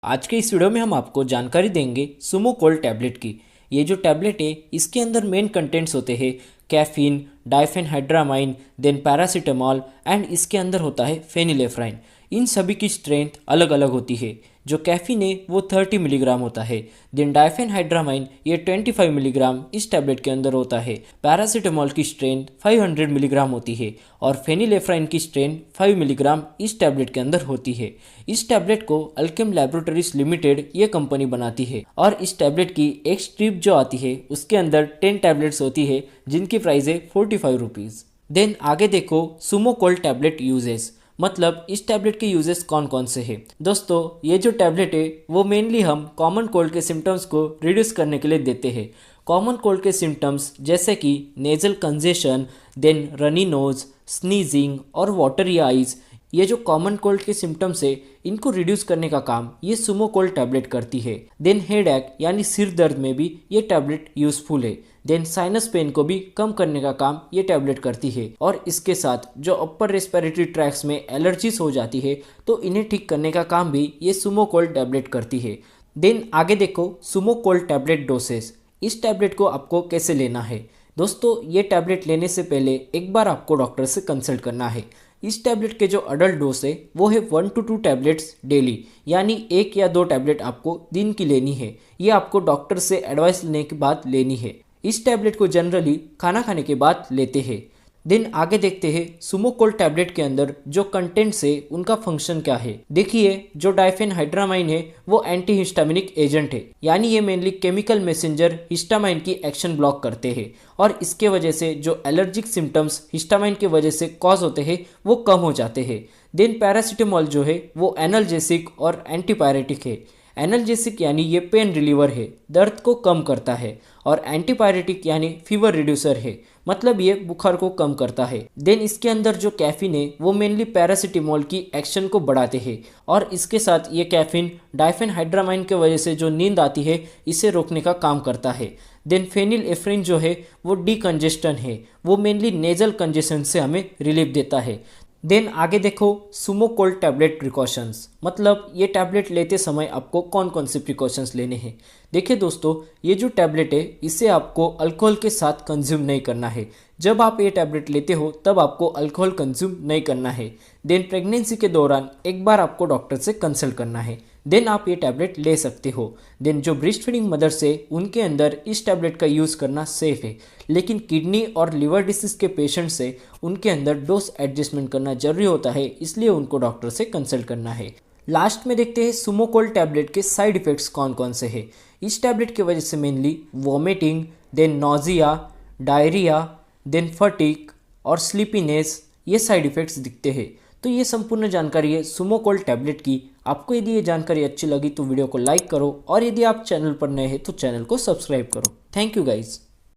आज के इस वीडियो में हम आपको जानकारी देंगे सुमो कोल्ड टैबलेट की। ये जो टैबलेट है इसके अंदर मेन कंटेंट्स होते हैं caffeine, diphenhydramine, then paracetamol and इसके अंदर होता है फेनिलेफ्राइन। इन सभी की स्ट्रेंथ अलग अलग होती है। जो कैफीन है वो 30 मिलीग्राम होता है, देन डाइफेनहाइड्रामाइन ये 25 मिलीग्राम इस टैबलेट के अंदर होता है। पैरासीटामॉल की स्ट्रेंथ 500 मिलीग्राम होती है और फेनिलेफ्राइन की स्ट्रेंथ 5 मिलीग्राम इस टैबलेट के अंदर होती है। इस टैबलेट को अल्केम लैबोरेटरीज लिमिटेड ये कंपनी बनाती है और इस टैबलेट की एक स्ट्रिप जो आती है उसके अंदर 10 टैबलेट्स होती है जिनकी प्राइस है 45 रुपीज़। देन आगे देखो सुमो कोल्ड टैबलेट यूजेस, मतलब इस टैबलेट के यूजेस कौन कौन से हैं। दोस्तों ये जो टैबलेट है वो मेनली हम कॉमन कोल्ड के सिम्टम्स को रिड्यूस करने के लिए देते हैं। कॉमन कोल्ड के सिम्टम्स जैसे कि nasal congestion, then runny nose, sneezing और वाटरी आइज, ये जो कॉमन कोल्ड के सिम्टम्स है इनको रिड्यूस करने का काम ये सुमो कोल्ड टैबलेट करती है। देन हेडेक यानी सिर दर्द में भी ये टैबलेट यूजफुल है। देन साइनस पेन को भी कम करने का काम ये टैबलेट करती है और इसके साथ जो अपर रेस्पिरेटरी ट्रैक्स में एलर्जीज हो जाती है तो इन्हें ठीक करने का काम भी ये सुमो कोल्ड टैबलेट करती है। देन आगे देखो सुमो कोल्ड टैबलेट डोसेस। इस टैबलेट को आपको कैसे लेना है। दोस्तों ये टैबलेट लेने से पहले एक बार आपको डॉक्टर से कंसल्ट करना है। इस टैबलेट के जो अडल्ट डोज है वो है 1 to 2 टैबलेट्स डेली, यानी 1 या 2 टैबलेट आपको दिन की लेनी है। ये आपको डॉक्टर से एडवाइस लेने के बाद लेनी है। इस टैबलेट को जनरली खाना खाने के बाद लेते हैं। देन आगे देखते हैं सुमो कोल्ड टैबलेट के अंदर जो कंटेंट्स है उनका फंक्शन क्या है। देखिए जो डाइफेनहाइड्रामाइन है वो एंटी हिस्टामिनिक एजेंट है, यानी ये मेनली केमिकल मैसेंजर हिस्टामाइन की एक्शन ब्लॉक करते हैं और इसके वजह से जो एलर्जिक सिम्टम्स हिस्टामाइन की वजह से कॉज होते हैं वो कम हो जाते हैं। देन पैरासीटामॉल जो है वो एनाल्जेसिक और एंटीपायरेटिक है। एनाल्जेसिक यानी ये पेन रिलीवर है, दर्द को कम करता है, और एंटीपायरेटिक यानी फीवर रिड्यूसर है, मतलब ये बुखार को कम करता है। देन इसके अंदर जो कैफीन है वो मेनली पैरासीटामॉल की एक्शन को बढ़ाते हैं और इसके साथ ये कैफीन डाइफेनहाइड्रामाइन की वजह से जो नींद आती है इसे रोकने का काम करता है। देन फेनिलेफ्रिन जो है वो डीकंजेस्टन है, वो मेनली नेजल कंजेशन से हमें रिलीफ देता है। देन आगे देखो सुमो कोल्ड टैबलेट प्रिकॉशंस, मतलब ये टैबलेट लेते समय आपको कौन कौन से प्रिकॉशंस लेने हैं। देखिए दोस्तों ये जो टैबलेट है इसे आपको अल्कोहल के साथ कंज्यूम नहीं करना है। जब आप ये टैबलेट लेते हो तब आपको अल्कोहल कंज्यूम नहीं करना है। देन प्रेगनेंसी के दौरान एक बार आपको डॉक्टर से कंसल्ट करना है, देन आप ये टैबलेट ले सकते हो। देन जो ब्रेस्ट फीडिंग मदर्स है उनके अंदर इस टैबलेट का यूज़ करना सेफ है, लेकिन किडनी और लिवर डिसीज के पेशेंट्स है उनके अंदर डोज एडजस्टमेंट करना जरूरी होता है, इसलिए उनको डॉक्टर से कंसल्ट करना है। लास्ट में देखते हैं सुमो कोल्ड टैबलेट के साइड इफ़ेक्ट्स कौन कौन से हैं। इस टैबलेट की वजह से mainly vomiting, then nausea, diarrhoea, then fatigue और स्लीपीनेस ये साइड इफ़ेक्ट्स दिखते हैं। तो ये संपूर्ण जानकारी है सुमो कोल्ड टैबलेट की। आपको यदि ये जानकारी अच्छी लगी तो वीडियो को लाइक करो और यदि आप चैनल पर नए हैं तो चैनल को सब्सक्राइब करो। Thank you guys.